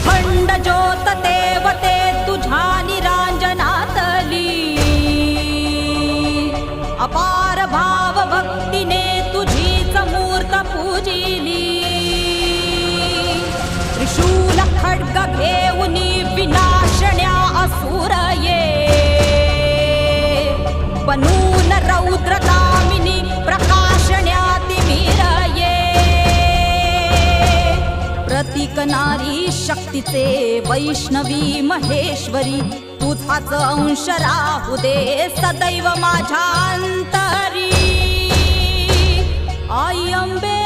अखंड ज्योत देवते तुझ्या निरांजनातली, अपार भाव भक्तीने तुझीच मूर्त पूजिली. त्रिशूल खड्ग घेऊनी विनाशण्या असुर ये, बनून रौद्र कामिनी प्रकाशण्या तिमिर ये. प्रतीक नारी शक्तीचे वैष्णवी महेश्वरी, तुझाच अंश राहू दे सदैव माझ्या अंतरी. आई अंबे